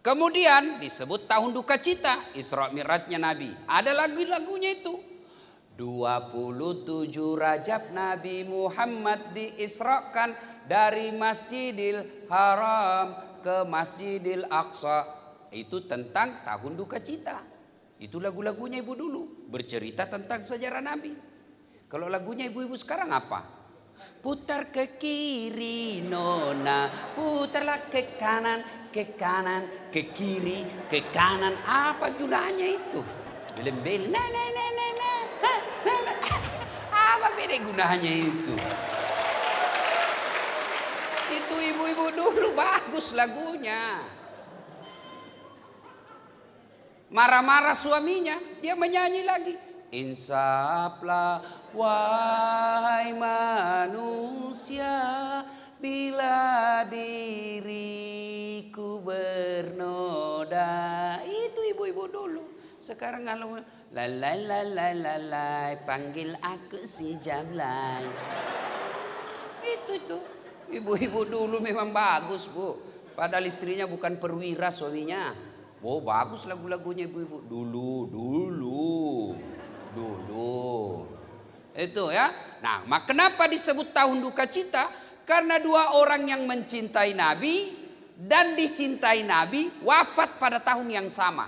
Kemudian disebut tahun duka cita, Isra Mi'rajnya Nabi. Ada lagu-lagunya itu. 27 Rajab Nabi Muhammad diisrakan dari Masjidil Haram ke Masjidil Aqsa. Itu tentang tahun duka cita. Itu lagu-lagunya ibu dulu, bercerita tentang sejarah Nabi. Kalau lagunya ibu-ibu sekarang apa? Putar ke kiri nona, putarlah ke kanan, ke kiri, ke kanan. Apa gunanya itu? Belem-belem, apa beda gunanya itu? Itu ibu-ibu dulu bagus lagunya. Marah-marah suaminya, dia menyanyi lagi. Insaflah wahai manusia, bila diriku bernoda. Itu ibu-ibu dulu. Sekarang kalau lalai panggil aku si Jablay. Itu ibu-ibu dulu memang bagus, Bu. Padahal istrinya bukan perwira suaminya. Oh, bagus lagu-lagunya ibu-ibu dulu. Itu ya. Nah, kenapa disebut tahun duka cita? Karena dua orang yang mencintai Nabi dan dicintai Nabi wafat pada tahun yang sama.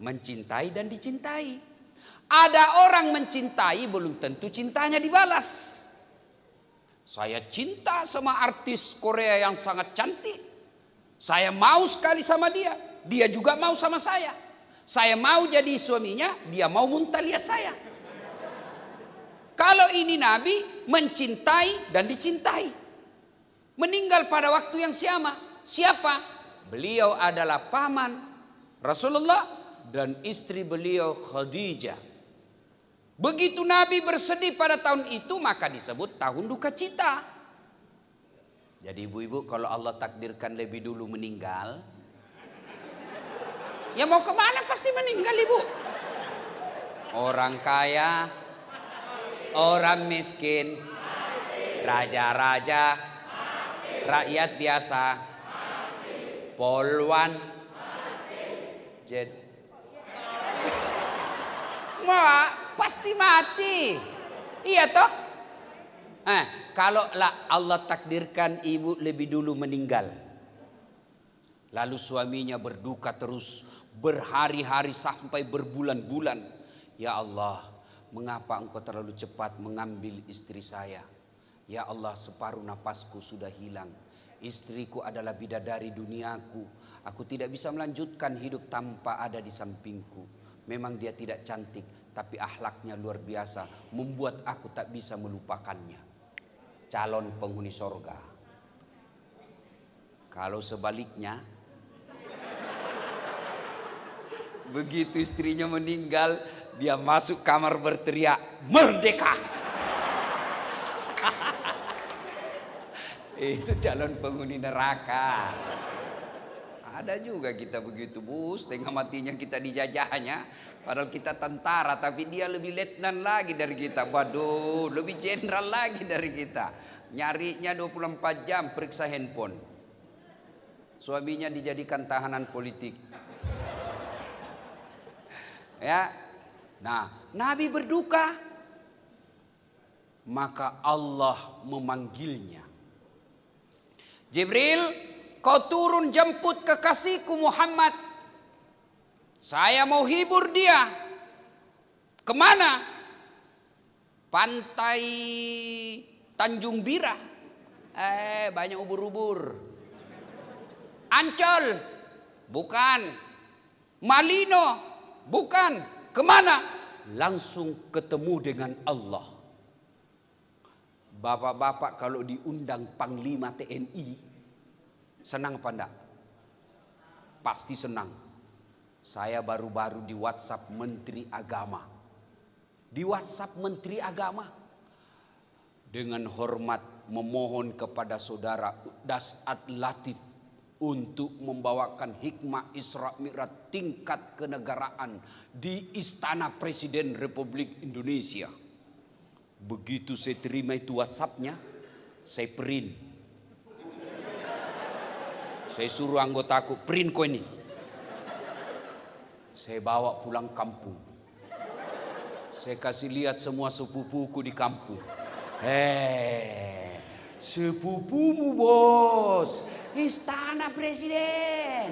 Mencintai dan dicintai. Ada orang mencintai belum tentu cintanya dibalas. Saya cinta sama artis Korea yang sangat cantik. Saya mau sekali sama dia. Dia juga mau sama saya. Saya mau jadi suaminya, dia mau muntah lihat saya. Kalau ini Nabi mencintai dan dicintai. Meninggal pada waktu yang sama. Siapa? Beliau adalah paman Rasulullah dan istri beliau Khadijah. Begitu Nabi bersedih pada tahun itu, maka disebut tahun duka cita. Jadi ibu-ibu, kalau Allah takdirkan lebih dulu meninggal, ya mau kemana pasti meninggal ibu. Orang kaya, orang miskin, raja-raja, rakyat biasa, polwan, pasti mati. Iya toh? Kalau Allah takdirkan ibu lebih dulu meninggal, lalu suaminya berduka terus berhari-hari sampai berbulan-bulan. Ya Allah, mengapa engkau terlalu cepat mengambil istri saya? Ya Allah, separuh napasku sudah hilang. Istriku adalah bidadari duniaku. Aku tidak bisa melanjutkan hidup tanpa ada di sampingku. Memang dia tidak cantik, tapi akhlaknya luar biasa, membuat aku tak bisa melupakannya. Calon penghuni sorga. Kalau sebaliknya, begitu istrinya meninggal, dia masuk kamar berteriak, merdeka. Itu calon penghuni neraka. Ada juga kita begitu, Bu, setengah matinya kita dijajahnya. Padahal kita tentara, tapi dia lebih letnan lagi dari kita. Waduh, lebih jenderal lagi dari kita. Nyarinya 24 jam periksa handphone. Suaminya dijadikan tahanan politik. Ya. Nah, Nabi berduka. Maka Allah memanggilnya. Jibril, kau turun jemput kekasihku Muhammad. Saya mau hibur dia. Kemana? Pantai Tanjung Bira. Banyak ubur-ubur. Ancol. Bukan. Malino. Bukan. Kemana? Langsung ketemu dengan Allah. Bapak-bapak kalau diundang Panglima TNI, senang apa enggak? Pasti senang. Saya baru-baru di WhatsApp Menteri Agama. Di WhatsApp Menteri Agama. Dengan hormat memohon kepada saudara Dasat Latif untuk membawakan hikmah Isra Mi'raj tingkat kenegaraan di Istana Presiden Republik Indonesia. Begitu saya terima itu WhatsAppnya, saya print. Saya suruh anggotaku, print kau ini. Saya bawa pulang kampung. Saya kasih lihat semua sepupuku di kampung. Sepupumu bos, istana presiden.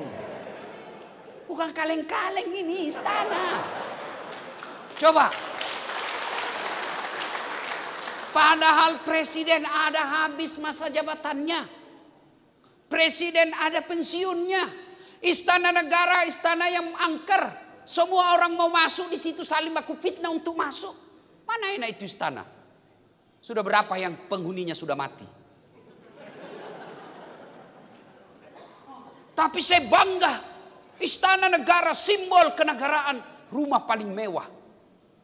Bukan kaleng-kaleng ini, istana. Coba. Padahal presiden ada habis masa jabatannya. Presiden ada pensiunnya. Istana negara, istana yang angker. Semua orang mau masuk di situ, saling baku fitnah untuk masuk. Mana enak itu istana? Sudah berapa yang penghuninya sudah mati? Tapi saya bangga. Istana negara, simbol kenegaraan. Rumah paling mewah.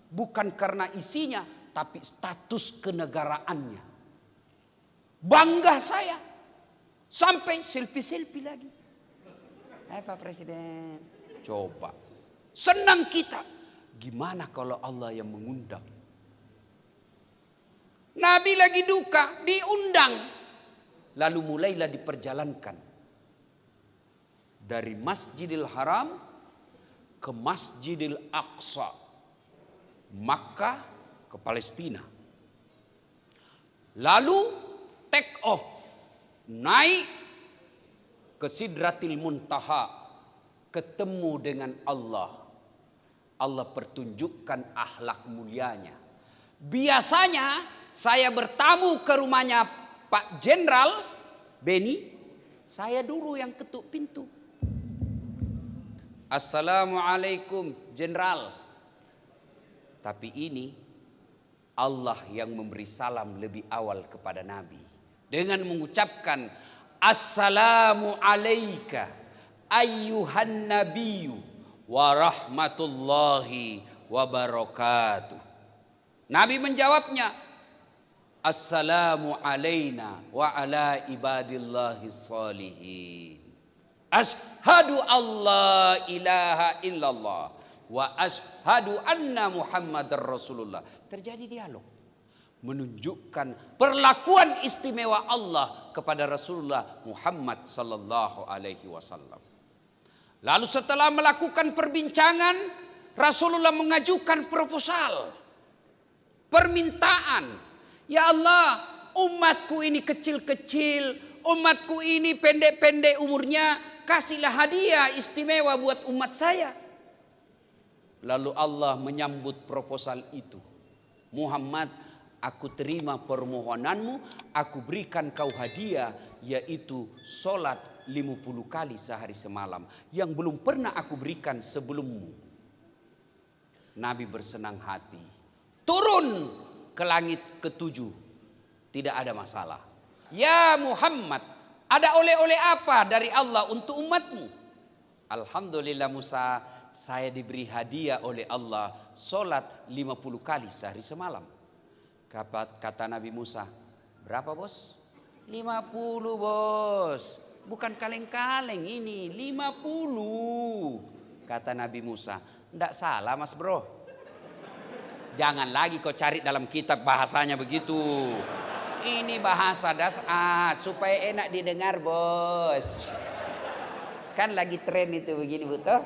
Bukan karena isinya, tapi status kenegaraannya. Bangga saya. Sampai selfie-selfie lagi. Pak Presiden. Coba. Senang kita. Gimana kalau Allah yang mengundang? Nabi lagi duka, diundang. Lalu mulailah diperjalankan. Dari Masjidil Haram ke Masjidil Aqsa. Makkah ke Palestina. Lalu take off. Naik ke Sidratil Muntaha, ketemu dengan Allah. Allah pertunjukkan akhlak mulianya. Biasanya saya bertamu ke rumahnya Pak Jenderal Beni, saya dulu yang ketuk pintu. Assalamualaikum Jenderal. Tapi ini Allah yang memberi salam lebih awal kepada Nabi. Dengan mengucapkan Assalamu alaika ayyuhan nabiyyu wa rahmatullahi wa barakatuh. Nabi menjawabnya, Assalamu alaina wa ala ibadillahi salihin. Ashhadu alla ilaha illallah wa ashhadu anna Muhammadar Rasulullah. Terjadi dialog. Menunjukkan perlakuan istimewa Allah kepada Rasulullah Muhammad sallallahu alaihi wasallam. Lalu setelah melakukan perbincangan, Rasulullah mengajukan proposal. Permintaan. Ya Allah, umatku ini kecil-kecil, umatku ini pendek-pendek umurnya, kasihlah hadiah istimewa buat umat saya. Lalu Allah menyambut proposal itu. Muhammad, aku terima permohonanmu, aku berikan kau hadiah, yaitu sholat 50 kali sehari semalam. Yang belum pernah aku berikan sebelummu. Nabi bersenang hati. Turun ke langit ketujuh. Tidak ada masalah. Ya Muhammad, ada oleh-oleh apa dari Allah untuk umatmu? Alhamdulillah Musa, saya diberi hadiah oleh Allah, sholat 50 kali sehari semalam. Kata Nabi Musa, berapa bos? 50 bos. Bukan kaleng-kaleng ini, 50. Kata Nabi Musa, enggak salah mas bro. Jangan lagi kau cari dalam kitab bahasanya begitu. Ini bahasa dasar supaya enak didengar bos. Kan lagi tren itu begini bu toh.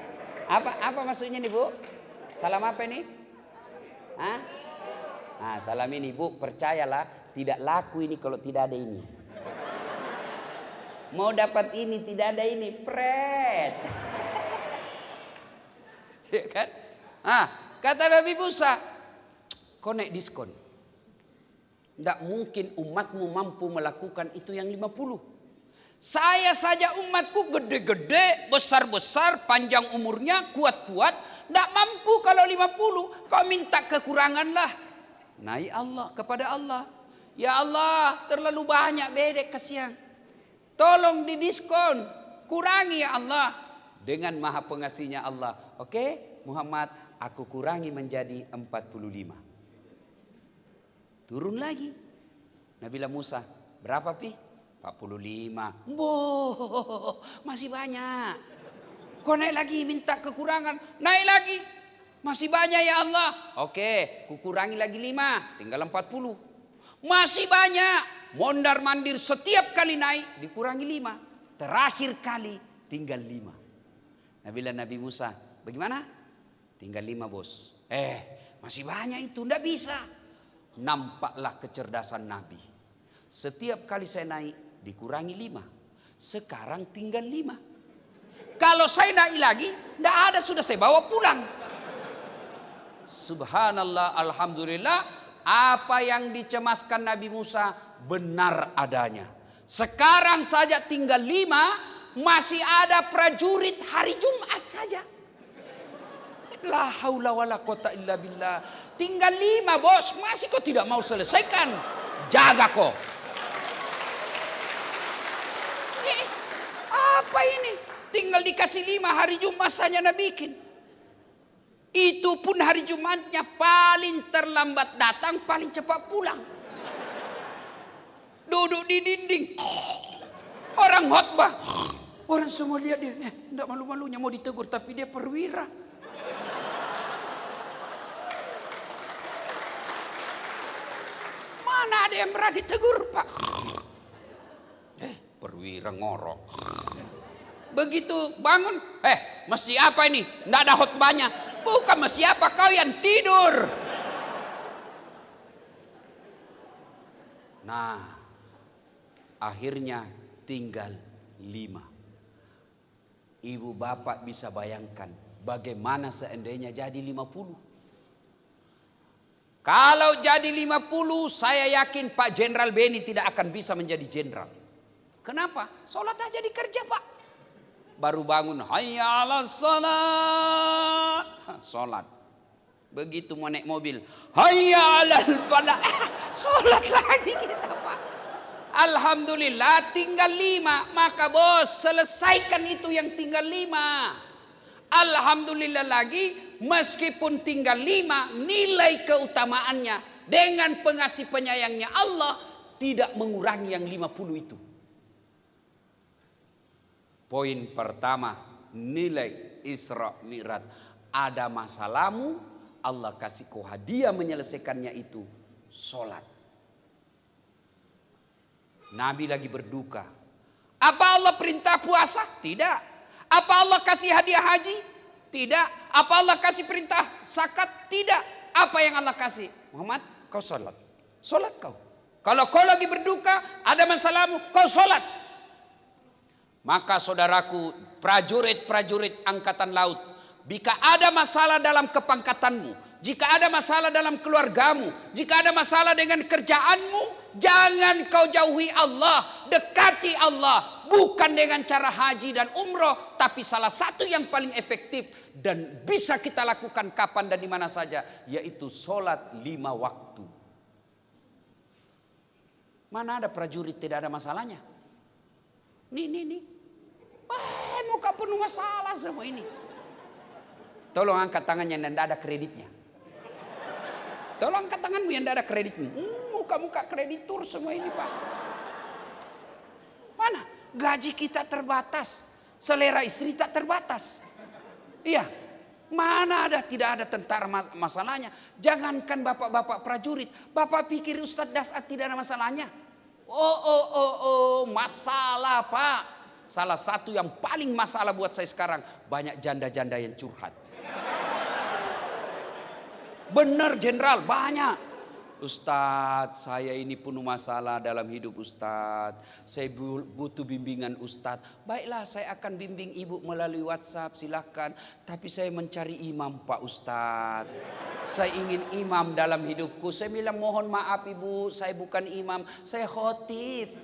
Apa maksudnya nih bu? Salam apa nih? Hah? Nah, salam ini bu, percayalah tidak laku ini kalau tidak ada ini. Mau dapat ini tidak ada ini, pret. Ya kan? Kata Nabi Musa, kau naik diskon. Tidak mungkin umatmu mampu melakukan itu yang 50. Saya saja umatku gede-gede, besar-besar, panjang umurnya, kuat-kuat. Tidak mampu kalau 50. Kau minta kekurangan lah. Naik Allah kepada Allah. Ya Allah, terlalu banyak bedek kasihan. Tolong didiskon, kurangi ya Allah. Dengan maha pengasihnya Allah. Oke, Muhammad, aku kurangi menjadi 45. Turun lagi. Nabilah Musa, berapa pi? 45. Boh, masih banyak. Kau naik lagi minta kekurangan, naik lagi. Masih banyak ya Allah. Oke, kukurangi lagi 5, tinggal 40. Masih banyak. Mondar mandir setiap kali naik dikurangi 5. Terakhir kali tinggal 5. Nabi Musa, bagaimana? Tinggal 5 bos. Masih banyak itu, enggak bisa. Nampaklah kecerdasan Nabi. Setiap kali saya naik dikurangi 5. Sekarang tinggal 5. Kalau saya naik lagi, enggak ada, sudah saya bawa pulang. Subhanallah, alhamdulillah, apa yang dicemaskan Nabi Musa benar adanya. Sekarang saja tinggal 5, masih ada prajurit hari Jumat saja. La haula wala quwata illa billah. Tinggal 5 bos, masih kau tidak mau selesaikan. Jaga kau. Apa ini? Tinggal dikasih 5 hari Jumat saja nak bikin. Itu pun hari Jumatnya paling terlambat datang, paling cepat pulang. Duduk di dinding. Orang khotbah. Orang semua lihat dia. Tidak malu-malunya mau ditegur, tapi dia perwira. Mana ada yang berani ditegur, Pak? Perwira ngorok. Begitu bangun, mesti apa ini? Tidak ada khotbahnya. Bukan mesti apa, kau yang tidur. Nah, akhirnya tinggal 5. Ibu bapak bisa bayangkan bagaimana seandainya jadi 50. Kalau jadi 50, saya yakin Pak Jenderal Beni tidak akan bisa menjadi jenderal. Kenapa? Sholat aja di kerja, Pak. Baru bangun, hayya 'alas shalah. Sholat. Begitu mau naik mobil, hayya 'alal falah. Sholat lagi kita, Pak. Alhamdulillah tinggal 5. Maka bos, selesaikan itu yang tinggal 5. Alhamdulillah lagi, meskipun tinggal 5, nilai keutamaannya dengan pengasih penyayangnya Allah tidak mengurangi yang 50 itu. Poin pertama, nilai Isra Mi'raj. Ada masalahmu, Allah kasih kau hadiah menyelesaikannya itu, sholat. Nabi lagi berduka. Apa Allah perintah puasa? Tidak. Apa Allah kasih hadiah haji? Tidak. Apa Allah kasih perintah zakat? Tidak. Apa yang Allah kasih? Muhammad, kau sholat. Sholat kau. Kalau kau lagi berduka, ada masalahmu, kau sholat. Maka saudaraku, prajurit-prajurit angkatan laut, jika ada masalah dalam kepangkatanmu, jika ada masalah dalam keluargamu, jika ada masalah dengan kerjaanmu, jangan kau jauhi Allah, dekati Allah. Bukan dengan cara haji dan umroh, tapi salah satu yang paling efektif dan bisa kita lakukan kapan dan di mana saja, yaitu sholat 5 waktu. Mana ada prajurit tidak ada masalahnya? Nih. Muka penuh masalah semua ini. Tolong angkat tangannya yang tidak ada kreditnya. Tolong angkat tanganmu yang tidak ada kreditnya. Muka-muka kreditur semua ini, Pak. Mana? Gaji kita terbatas. Selera istri tak terbatas. Iya. Mana ada, tidak ada tentara masalahnya. Jangankan bapak-bapak prajurit. Bapak pikir Ustadz Dasat tidak ada masalahnya? Masalah, Pak. Salah satu yang paling masalah buat saya sekarang, banyak janda-janda yang curhat. Benar jenderal, banyak. Ustadz, saya ini penuh masalah dalam hidup Ustadz. Saya butuh bimbingan Ustadz. Baiklah, saya akan bimbing ibu melalui WhatsApp, silahkan. Tapi saya mencari imam, Pak Ustadz. Saya ingin imam dalam hidupku. Saya bilang mohon maaf ibu, saya bukan imam, saya khotib.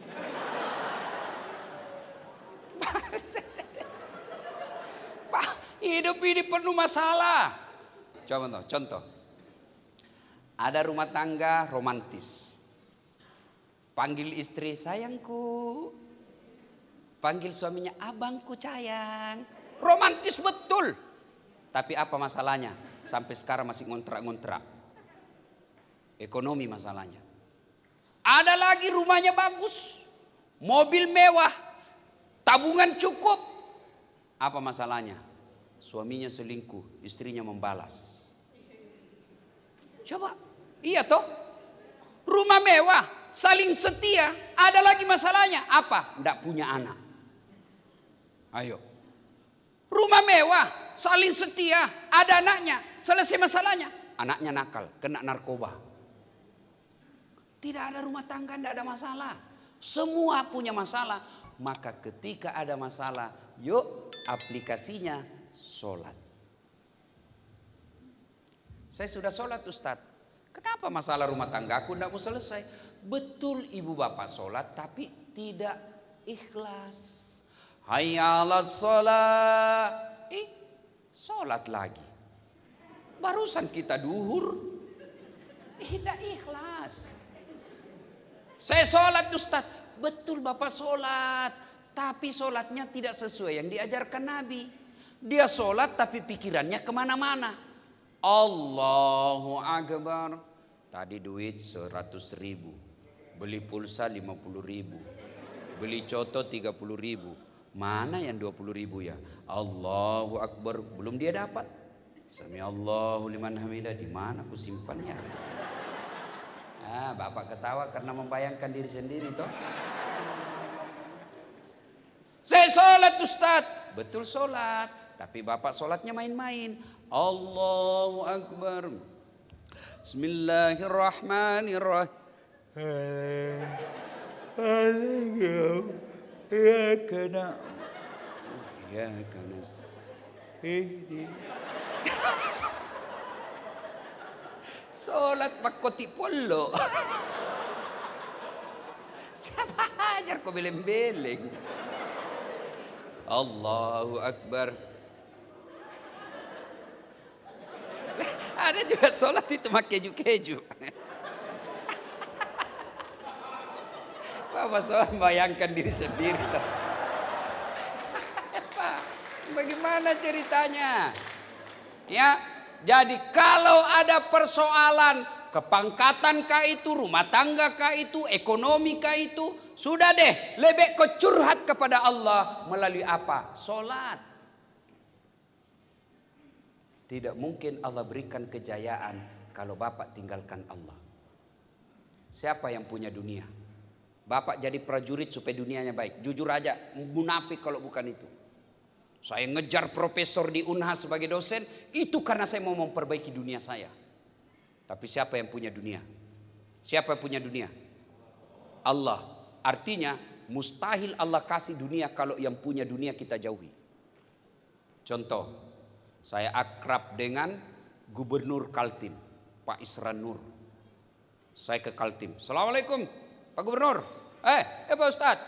Pak, hidup ini penuh masalah. Contoh. Ada rumah tangga romantis. Panggil istri sayangku. Panggil suaminya abangku sayang. Romantis betul. Tapi apa masalahnya? Sampai sekarang masih ngontrak-ngontrak. Ekonomi masalahnya. Ada lagi rumahnya bagus. Mobil mewah. Tabungan cukup. Apa masalahnya? Suaminya selingkuh, istrinya membalas. Coba, iya toh? Rumah mewah, saling setia. Ada lagi masalahnya, apa? Tidak punya anak. Ayo. Rumah mewah, saling setia, ada anaknya, selesai masalahnya. Anaknya nakal, kena narkoba. Tidak ada rumah tangga, tidak ada masalah. Semua punya masalah. Maka ketika ada masalah, yuk aplikasinya sholat. Saya sudah sholat Ustadz. Kenapa masalah rumah tangga aku tidak mau selesai? Betul ibu bapak sholat tapi tidak ikhlas. Hayya 'alas sholat. Sholat lagi. Barusan kita duhur. Tidak ikhlas. Saya sholat Ustadz. Betul bapak sholat. Tapi sholatnya tidak sesuai yang diajarkan Nabi. Dia sholat tapi pikirannya kemana-mana. Allahu Akbar. Tadi duit 100.000. Beli pulsa 50.000. Beli coto 30.000. Mana yang 20.000 ya? Allahu Akbar. Belum dia dapat. Sami Allahu liman hamidah. Di mana aku simpannya? Bapak ketawa karena membayangkan diri sendiri toh. Saya sholat Ustaz. Betul sholat. Tapi bapak sholatnya main-main. Allahu Akbar. Bismillahirrahmanirrahim. Ya kena. Sholat pakoti polo. Siapa ajar kau beleng-beleng. Allahu Akbar. Ada juga sholat itu pakai keju-keju. Bapak sholat bayangkan diri sendiri. Pak, bagaimana ceritanya? Ya, jadi kalau ada persoalan kepangkatan kah itu, rumah tangga kah itu, ekonomi kah itu, sudah deh, lebih kau curhat kepada Allah melalui apa? Sholat. Tidak mungkin Allah berikan kejayaan kalau bapak tinggalkan Allah. Siapa yang punya dunia? Bapak jadi prajurit supaya dunianya baik. Jujur aja, munafik kalau bukan itu. Saya ngejar profesor di Unhas sebagai dosen, itu karena saya mau memperbaiki dunia saya. Tapi siapa yang punya dunia? Siapa yang punya dunia? Allah. Artinya mustahil Allah kasih dunia kalau yang punya dunia kita jauhi. Contoh, saya akrab dengan Gubernur Kaltim, Pak Isran Nur. Saya ke Kaltim. Assalamualaikum Pak Gubernur. Pak Ustadz.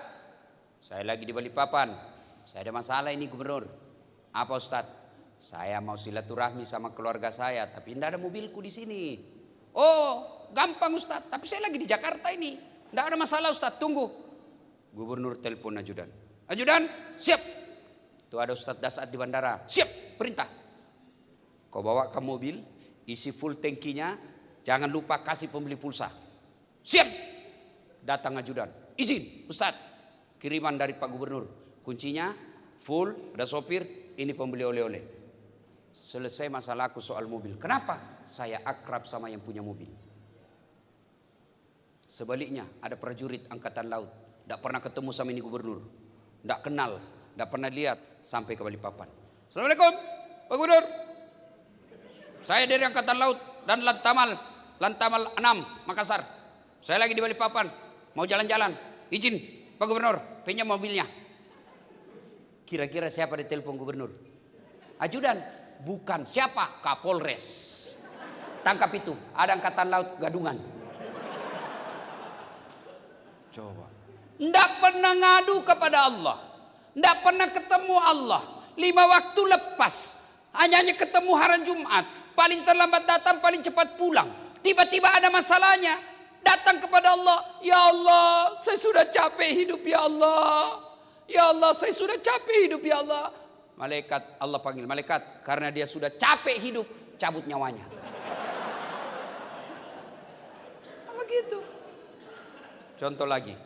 Saya lagi di Balikpapan. Saya ada masalah ini Gubernur. Apa Ustadz? Saya mau silaturahmi sama keluarga saya, tapi tidak ada mobilku di sini. Oh, gampang Ustadz. Tapi saya lagi di Jakarta ini. Tidak ada masalah Ustadz. Tunggu. Gubernur telepon ajudan. Ajudan, siap. Itu ada Ustadz Dasat di bandara. Siap, perintah. Kau bawa ke mobil, isi full tankinya. Jangan lupa kasih pembeli pulsa. Siap. Datang ajudan. Izin Ustadz. Kiriman dari Pak Gubernur. Kuncinya full, ada sopir, ini pembeli oleh-oleh. Selesai masalahku soal mobil. Kenapa? Saya akrab sama yang punya mobil. Sebaliknya ada prajurit angkatan laut, tidak pernah ketemu sama ini gubernur, tidak kenal, tidak pernah lihat sampai ke Balikpapan. Assalamualaikum Pak Gubernur. Saya dari angkatan laut dan Lantamal 6 Makassar. Saya lagi di Balikpapan, mau jalan-jalan. Izin Pak Gubernur, pinjam mobilnya. Kira-kira siapa di telepon gubernur? Ajudan? Bukan. Siapa? Kapolres. Tangkap itu. Ada angkatan laut gadungan. Coba. Tidak pernah ngadu kepada Allah. Tidak pernah ketemu Allah. 5 waktu lepas. Hanya ketemu hari Jumat. Paling terlambat datang, paling cepat pulang. Tiba-tiba ada masalahnya. Datang kepada Allah. Ya Allah, saya sudah capek hidup ya Allah. Ya Allah, saya sudah capek hidup ya Allah. Malaikat, Allah panggil malaikat. Karena dia sudah capek hidup, cabut nyawanya. Begitu. Contoh lagi.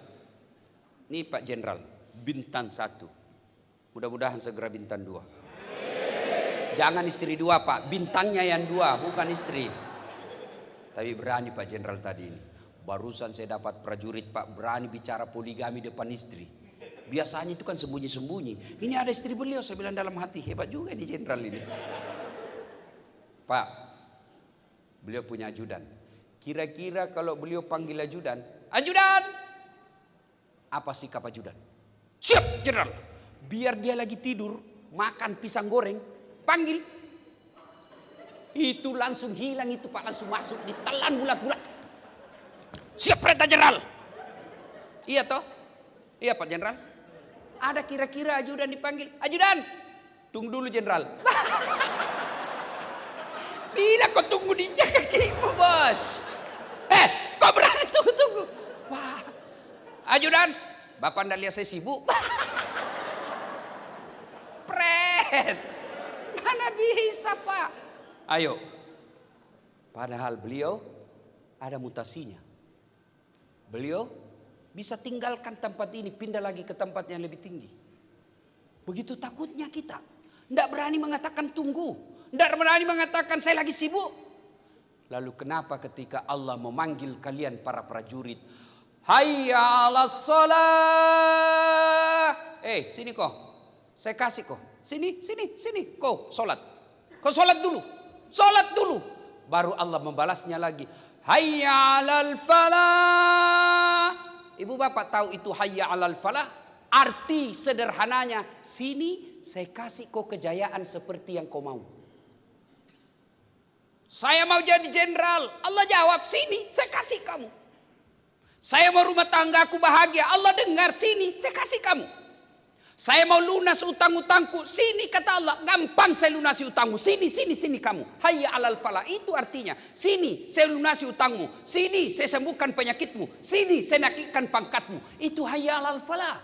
Ini Pak Jenderal, bintang 1. Mudah-mudahan segera bintang 2. Jangan istri 2 Pak, bintangnya yang 2, bukan istri. Tapi berani Pak Jenderal tadi ini. Barusan saya dapat prajurit Pak, berani bicara poligami depan istri. Biasanya itu kan sembunyi-sembunyi. Ini ada istri beliau, saya bilang dalam hati, hebat juga nih jenderal ini. Pak, beliau punya ajudan. Kira-kira kalau beliau panggil ajudan, ajudan, apa sikap ajudan? Siap jenderal. Biar dia lagi tidur, makan pisang goreng, panggil. Itu langsung hilang itu Pak, langsung masuk, ditelan bulat-bulat. Siap perintah jenderal. Iya toh? Iya Pak jenderal. Ada kira-kira ajudan dipanggil, ajudan, tunggu dulu jenderal. Bila kau tunggu di kakimu bos. Kau berani tunggu-tunggu. Wah, ajudan, bapak anda lihat saya sibuk. Pret, mana bisa Pak. Ayo. Padahal beliau ada mutasinya. Beliau bisa tinggalkan tempat ini, pindah lagi ke tempat yang lebih tinggi. Begitu takutnya kita. Tidak berani mengatakan tunggu. Tidak berani mengatakan saya lagi sibuk. Lalu kenapa ketika Allah memanggil kalian para prajurit, hayya 'alas shalah. Sini kau. Saya kasih kau. Sini. Kau sholat. Kau sholat dulu. Sholat dulu. Baru Allah membalasnya lagi. Hayya 'alal falah. Ibu bapak tahu itu hayya 'alal falah? Arti sederhananya, sini saya kasih kau kejayaan seperti yang kau mau. Saya mau jadi jenderal. Allah jawab, sini saya kasih kamu. Saya mau rumah tanggaku bahagia. Allah dengar, sini saya kasih kamu. Saya mau lunas utang-utangku. Sini kata Allah, gampang saya lunasi utangmu. Sini kamu. Hayya 'alal falah. Itu artinya, sini saya lunasi utangmu. Sini saya sembuhkan penyakitmu. Sini saya naikkan pangkatmu. Itu hayya 'alal falah.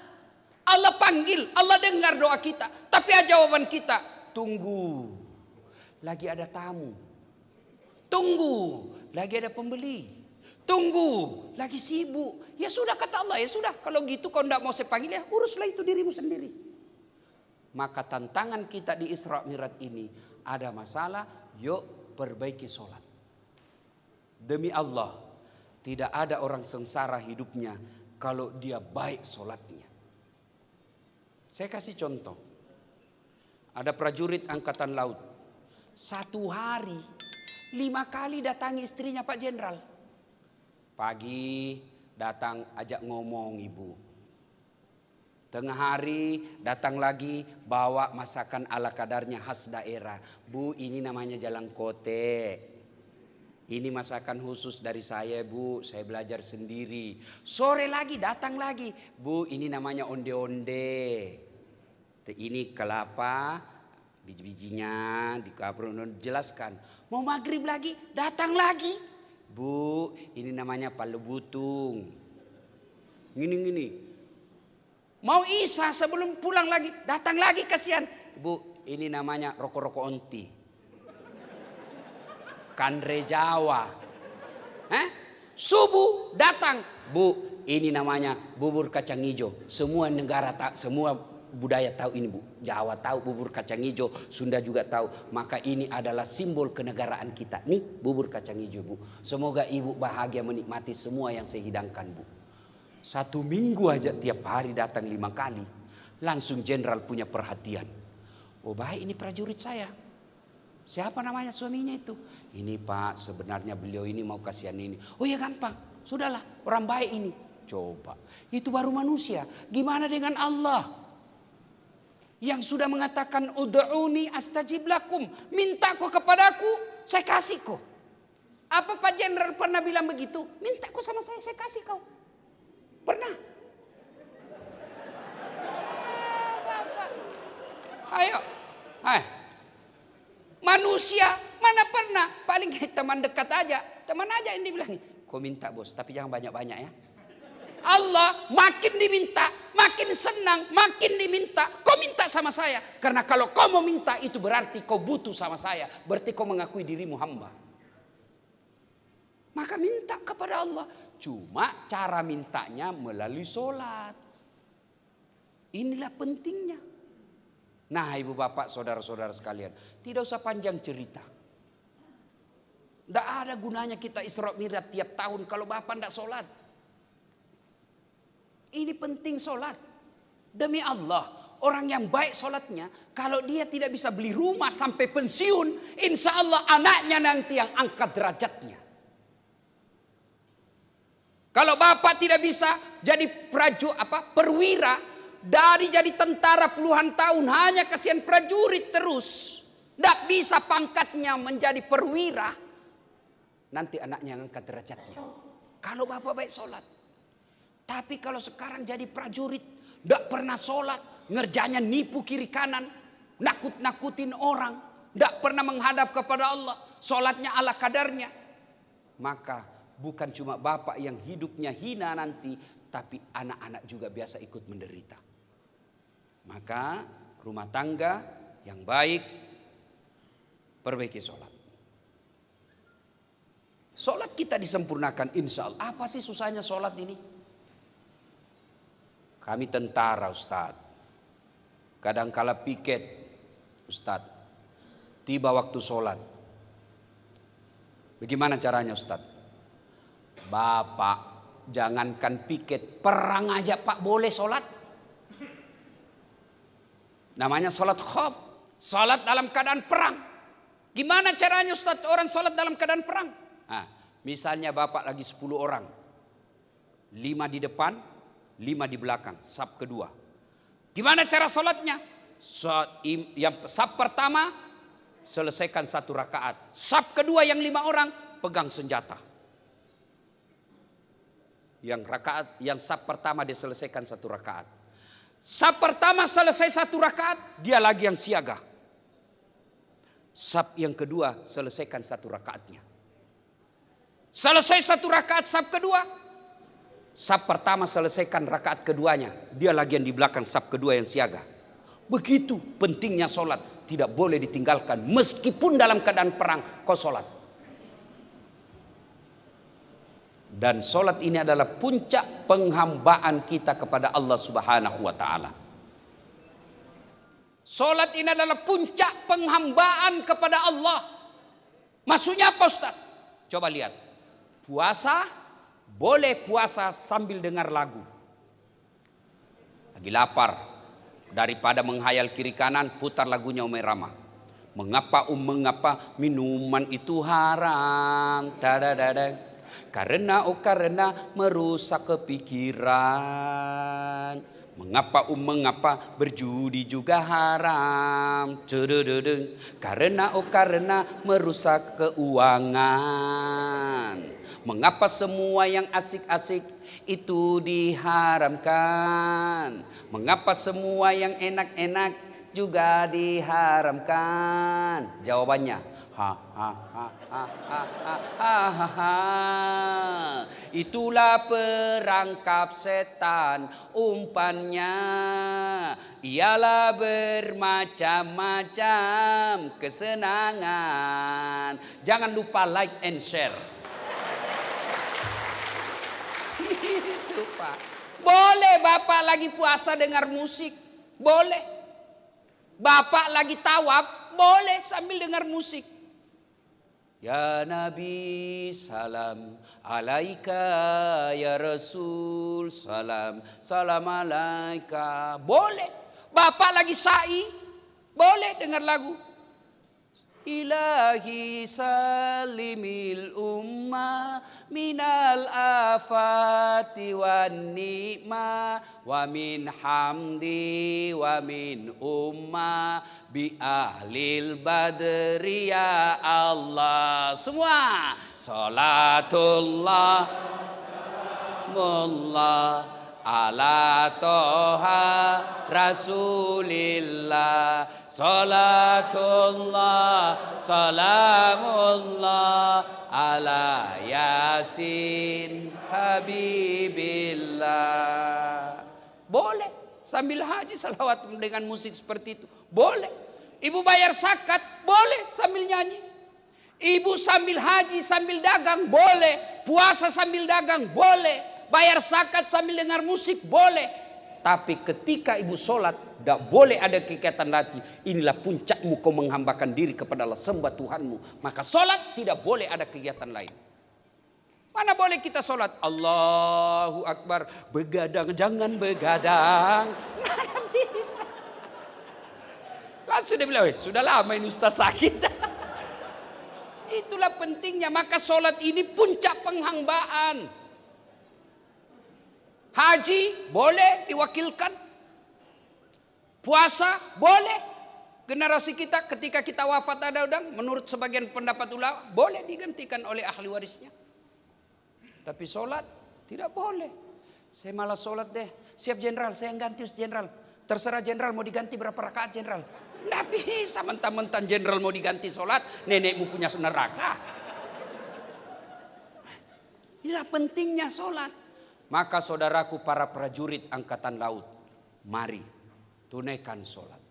Allah panggil, Allah dengar doa kita. Tapi jawaban kita, tunggu. Lagi ada tamu. Tunggu, lagi ada pembeli. Tunggu, lagi sibuk. Ya sudah kata Allah, ya sudah. Kalau gitu kau tidak mau saya panggil, ya uruslah itu dirimu sendiri. Maka tantangan kita di Isra Mi'raj ini, ada masalah, yuk perbaiki sholat. Demi Allah, tidak ada orang sengsara hidupnya kalau dia baik sholatnya. Saya kasih contoh. Ada prajurit angkatan laut. Satu hari 5 kali datangi istrinya Pak Jenderal. Pagi datang ajak ngomong ibu. Tengah hari datang lagi bawa masakan ala kadarnya khas daerah. Bu, ini namanya jalan kote. Ini masakan khusus dari saya bu, saya belajar sendiri. Sore lagi datang lagi. Bu, ini namanya onde-onde. Ini kelapa, biji-bijinya dikaprun, jelaskan. Mau maghrib lagi, datang lagi. Bu, ini namanya palu butung. Gini. Mau isya sebelum pulang lagi, datang lagi kasihan. Bu, ini namanya rokok-rokok onti. Kandre Jawa. Subuh datang. Bu, ini namanya bubur kacang hijau. Semua negara semua budaya tahu ini bu. Jawa tahu bubur kacang hijau, Sunda juga tahu. Maka ini adalah simbol kenegaraan kita. Nih bubur kacang hijau bu. Semoga ibu bahagia menikmati semua yang saya hidangkan bu. 1 minggu aja tiap hari datang 5 kali. Langsung jenderal punya perhatian. Oh baik ini prajurit saya. Siapa namanya suaminya itu? Ini pak sebenarnya beliau ini mau kasihan ini. Oh ya gampang. Sudahlah orang baik ini. Coba. Itu baru manusia. Gimana dengan Allah? Yang sudah mengatakan ud'uni astajib lakum. Minta kau kepadaku, saya kasih kau. Apa Pak Jenderal pernah bilang begitu? Minta kau sama saya kasih kau. Pernah? Ayo. Manusia mana pernah? Paling teman dekat aja. Teman aja yang dibilang. Kau minta bos, tapi jangan banyak-banyak ya. Allah makin diminta, makin senang, makin diminta. Kau minta sama saya. Karena kalau kau mau minta itu berarti kau butuh sama saya. Berarti kau mengakui dirimu hamba. Maka minta kepada Allah. Cuma cara mintanya melalui sholat. Inilah pentingnya. Nah ibu bapak saudara-saudara sekalian. Tidak usah panjang cerita. Tidak ada gunanya kita Isra Mi'raj tiap tahun kalau bapak tidak sholat. Ini penting sholat. Demi Allah, orang yang baik sholatnya, kalau dia tidak bisa beli rumah sampai pensiun, insya Allah anaknya nanti yang angkat derajatnya. Kalau bapak tidak bisa jadi perwira, dari jadi tentara puluhan tahun hanya kasihan prajurit terus, tidak bisa pangkatnya menjadi perwira, nanti anaknya yang angkat derajatnya. Kalau bapak baik sholat. Tapi kalau sekarang jadi prajurit, tidak pernah sholat, ngerjanya nipu kiri kanan, nakut-nakutin orang, tidak pernah menghadap kepada Allah, sholatnya ala kadarnya, maka bukan cuma bapak yang hidupnya hina nanti, tapi anak-anak juga biasa ikut menderita. Maka rumah tangga yang baik, perbaiki sholat. Sholat kita disempurnakan insya Allah. Apa sih susahnya sholat ini? Kami tentara Ustaz, kadangkala piket Ustaz, tiba waktu sholat. Bagaimana caranya Ustaz? Bapak jangankan piket, perang aja Pak boleh sholat. Namanya sholat khauf, sholat dalam keadaan perang. Gimana caranya Ustaz orang sholat dalam keadaan perang? Nah, misalnya Bapak lagi 10 orang, 5 di depan, 5 di belakang, saf kedua. Gimana cara sholatnya? Saf pertama selesaikan 1 rakaat. Saf kedua yang 5 orang pegang senjata. Yang saf pertama dia selesaikan 1 rakaat. Saf pertama selesai 1 rakaat, dia lagi yang siaga. Saf yang kedua selesaikan 1 rakaatnya. Selesai 1 rakaat saf kedua, saf pertama selesaikan rakaat keduanya, dia lagi yang di belakang saf kedua yang siaga. Begitu pentingnya sholat, tidak boleh ditinggalkan meskipun dalam keadaan perang kau sholat. Dan sholat ini adalah puncak penghambaan kita kepada Allah Subhanahu wa ta'ala. Sholat ini adalah puncak penghambaan kepada Allah. Maksudnya apa Ustaz? Coba lihat. Puasa, boleh puasa sambil dengar lagu. Lagi lapar, daripada menghayal kiri kanan, putar lagunya Umi Rama. Mengapa minuman itu haram? Karena merusak kepikiran. Mengapa berjudi juga haram? Karena merusak keuangan. Mengapa semua yang asik-asik itu diharamkan? Mengapa semua yang enak-enak juga diharamkan? Jawabannya, itulah perangkap setan, umpannya ialah bermacam-macam kesenangan. Jangan lupa like and share. Itu Pak. Boleh Bapak lagi puasa dengar musik, boleh. Bapak lagi tawaf, boleh sambil dengar musik. Ya Nabi salam alaika, ya Rasul salam alaika. Boleh. Bapak lagi sa'i, boleh dengar lagu. Ilahi salimil ummah minal afati wan ni'mah wa min hamdi wa min ummah bi ahlil badri ya Allah. Semua salatullah mullah ala toha rasulillah, salatullah salamullah ala yasin habibillah. Boleh sambil haji salawat dengan musik seperti itu, boleh. Ibu bayar zakat, boleh sambil nyanyi. Ibu sambil haji sambil dagang, boleh. Puasa sambil dagang, boleh. Bayar zakat sambil dengar musik, boleh. Tapi ketika ibu sholat, tidak boleh ada kegiatan lagi. Inilah puncakmu kau menghambakan diri kepada Allah, sembah Tuhanmu. Maka sholat tidak boleh ada kegiatan lain. Mana boleh kita sholat? Allahu Akbar. Begadang jangan begadang. sudah bilang, sudah lama ini ustaz sakit. Itulah pentingnya. Maka sholat ini puncak penghambaan. Haji boleh diwakilkan. Puasa boleh. Generasi kita ketika kita wafat ada udang, menurut sebagian pendapat ulama boleh digantikan oleh ahli warisnya. Tapi sholat tidak boleh. Saya malah sholat deh. Siap jenderal, saya yang ganti jenderal. Terserah jenderal mau diganti berapa rakaat jenderal. Nggak bisa mentang-mentang jenderal mau diganti sholat, nenekmu punya neraka. Inilah pentingnya sholat. Maka saudaraku para prajurit angkatan laut, mari tunaikan sholat.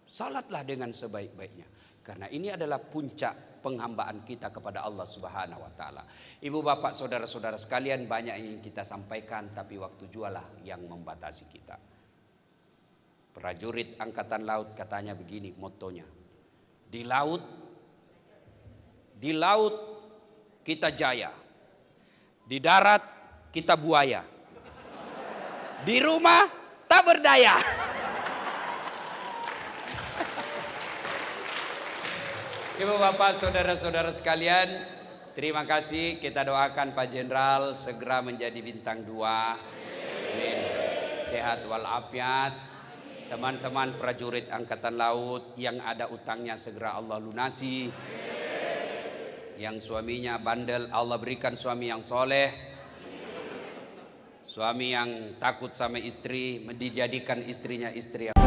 Salatlah dengan sebaik-baiknya. Karena ini adalah puncak penghambaan kita kepada Allah Subhanahu wa taala. Ibu bapak saudara-saudara sekalian, banyak yang kita sampaikan tapi waktu jualah yang membatasi kita. Prajurit angkatan laut katanya begini motonya. Di laut kita jaya. Di darat kita buaya. Di rumah tak berdaya. Ibu bapak saudara-saudara sekalian, terima kasih. Kita doakan Pak Jenderal segera menjadi bintang 2. Amin. Sehat walafiat. Teman-teman prajurit angkatan laut yang ada utangnya segera Allah lunasi. Yang suaminya bandel, Allah berikan suami yang soleh. Suami yang takut sama istri, dijadikan istrinya istri yang